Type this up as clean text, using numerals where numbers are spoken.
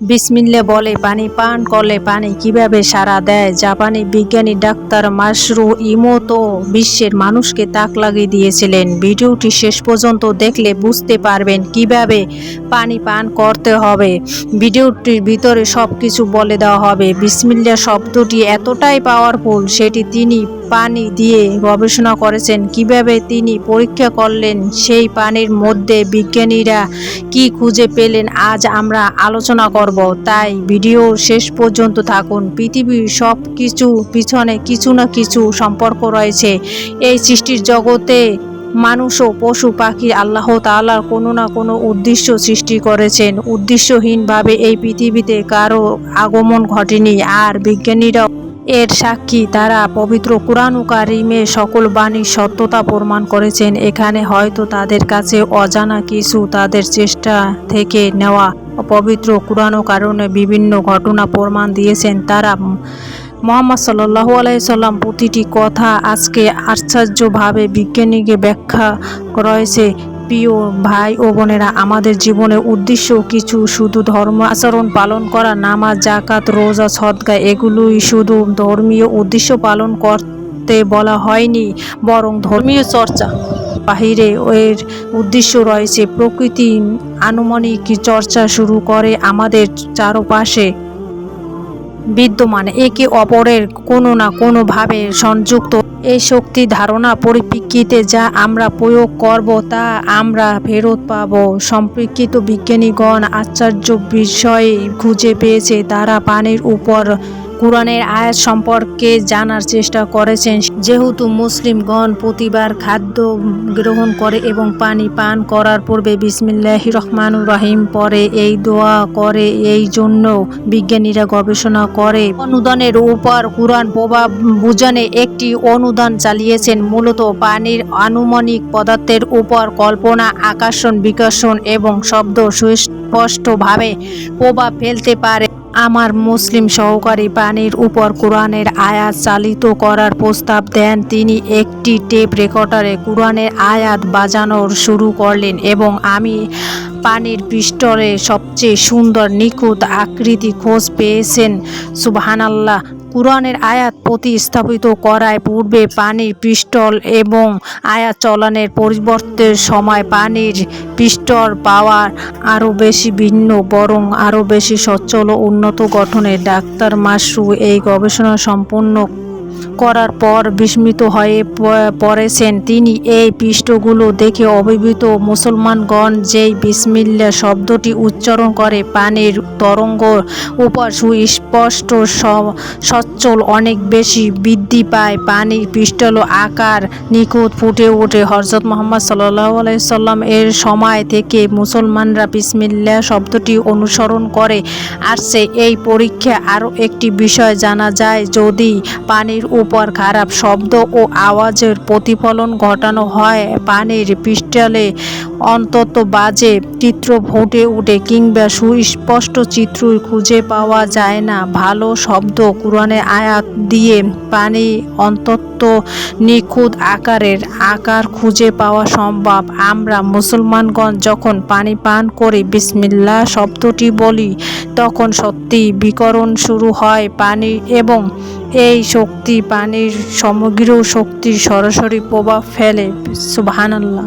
বিসমিল্লাহ বলে পানি পান করলে পানি কিভাবে সাড়া দেয়। জাপানি বিজ্ঞানী ডাক্তার মাসারু ইমোতো বিশ্বের মানুষকে তাক লাগিয়ে দিয়েছিলেন। ভিডিওটি শেষ পর্যন্ত দেখলে বুঝতে পারবেন কিভাবে পানি পান করতে হবে। ভিডিওটির ভিতরে সব কিছু বলে দেওয়া হবে। বিসমিল্লাহ শব্দটি এতটাই পাওয়ারফুল, সেটি তিনি পানি দিয়ে গবেষণা করেছেন। কিভাবে তিনি পরীক্ষা করলেন, সেই পানির মধ্যে বিজ্ঞানীরা কি খুঁজে পেলেন, আজ আমরা আলোচনা করব। তাই ভিডিও শেষ পর্যন্ত থাকুন। পৃথিবীর সব কিছু পিছনে কিছু না কিছু সম্পর্ক রয়েছে। এই সৃষ্টির জগতে মানুষ ও পশু পাখি আল্লাহ তাআলার কোনো না কোনো উদ্দেশ্য সৃষ্টি করেছেন। উদ্দেশ্যহীনভাবে এই পৃথিবীতে কারো আগমন ঘটেনি। আর বিজ্ঞানীরা এর সাক্ষী। তারা পবিত্র কুরআন কারীমে সকল বাণীর সত্যতা প্রমাণ করেছেন। এখানে হয়তো তাদের কাছে অজানা কিছু, তাদের চেষ্টা থেকে নেওয়া। পবিত্র কুরআন কারণে বিভিন্ন ঘটনা প্রমাণ দিয়েছেন তারা। মুহাম্মদ সাল্লাল্লাহু আলাইহি সাল্লাম প্রতিটি কথা আজকে আশ্চর্যভাবে বিজ্ঞানীকে ব্যাখ্যা রয়েছে। প্রিয় ভাই ও বোনেরা, আমাদের জীবনের উদ্দেশ্য কিছু, শুধু ধর্ম আচরণ পালন করা, নামাজ, যাকাত, রোজা, সদকা, এগুলোই শুধু ধর্মীয় উদ্দেশ্য পালন করতে বলা হয়নি, বরং ধর্মীয় চর্চা বাহিরে এর উদ্দেশ্য রয়েছে। প্রকৃতি আনুমানিক চর্চা শুরু করে আমাদের চারপাশে বিদ্যমান, একে অপরের কোনো না কোনোভাবে সংযুক্ত। এই শক্তি ধারণা পরিপ্রেক্ষিতে যা আমরা প্রয়োগ করব তা আমরা ফেরত পাব। সম্পর্কিত বিজ্ঞানীগণ আশ্চর্য বিষয় খুঁজে পেয়েছে। তারা পানির উপর কুরআনের আয়াত সম্পর্কে জানার চেষ্টা করেছেন। যেহেতু মুসলিমগণ প্রতিবার খাদ্য গ্রহণ করে এবং পানি পান করার পূর্বে বিসমিল্লাহির রহমানির রহিম পরে এই দোয়া করে, এই জন্য বিজ্ঞানীরা গবেষণা করে অনুদানের উপর কুরআন প্রভাব বুঝানে একটি অনুদান চালিয়েছেন। মূলত পানির আনুমানিক পদার্থের উপর কল্পনা, আকর্ষণ, বিকর্ষণ এবং শব্দ সুস্পষ্টভাবে প্রভাব ফেলতে পারে। আমার মুসলিম সহকারী পানির উপর কুরআনের আয়াত চালিত করার প্রস্তাব দেন। তিনি একটি টেপ রেকর্ডারে কুরআনের আয়াত বাজানো শুরু করলেন এবং আমি পানির পৃষ্ঠে সবচেয়ে সুন্দর নিখুঁত আকৃতি খোঁজ পেয়েছেন। সুবহানাল্লাহ। কুরআনের আয়াত প্রতিস্থাপিত করার পূর্বে পানির পৃষ্ঠল এবং আয়াত চলনের পরিবর্তের সময় পানির পৃষ্ঠল পাওয়ার আরও বেশি ভিন্ন, বরং আরও বেশি সচ্ছল ও উন্নত গঠনের। ডাক্তার মাসারু এই গবেষণা সম্পূর্ণ করার পর বিস্মিত হয়ে পড়েছেন। তিনি এই পৃষ্ঠগুলো দেখে অভিভূত। মুসলমানগণ যেই বিসমিল্লাহ শব্দটি উচ্চারণ করে, পানির তরঙ্গ উপর সুস্পষ্ট সচ্ছল অনেক বেশি বৃদ্ধি পায়। পানির পৃষ্ঠল আকার নিখুঁত ফুটে ওঠে। হযরত মুহাম্মদ সাল্লাল্লাহু আলাইহি সাল্লাম এর সময় থেকে মুসলমানরা বিসমিল্লাহ শব্দটি অনুসরণ করে আসছে। এই পরীক্ষা আরও একটি বিষয় জানা যায়, যদি পানির উপর খারাপ শব্দ ও আওয়াজের প্রতিফলন ঘটানো হয়, পানির পৃষ্ঠলে অন্তত বাজে চিত্র ফুটে ওঠে কিংবা সুস্পষ্ট চিত্রই খুঁজে পাওয়া যায় না। ভালো শব্দ কুরআনের আয়াত দিয়ে পানি অন্তত নিখুঁত আকার খুঁজে পাওয়া সম্ভব। আমরা মুসলমানগণ যখন পানি পান করি বিসমিল্লাহ শব্দটি বলি, তখন সত্যি বিকরণ শুরু হয় পানি এবং এই শক্তি পানির সমগ্র শক্তির সরাসরি প্রভাব ফেলে। সুবহানাল্লাহ।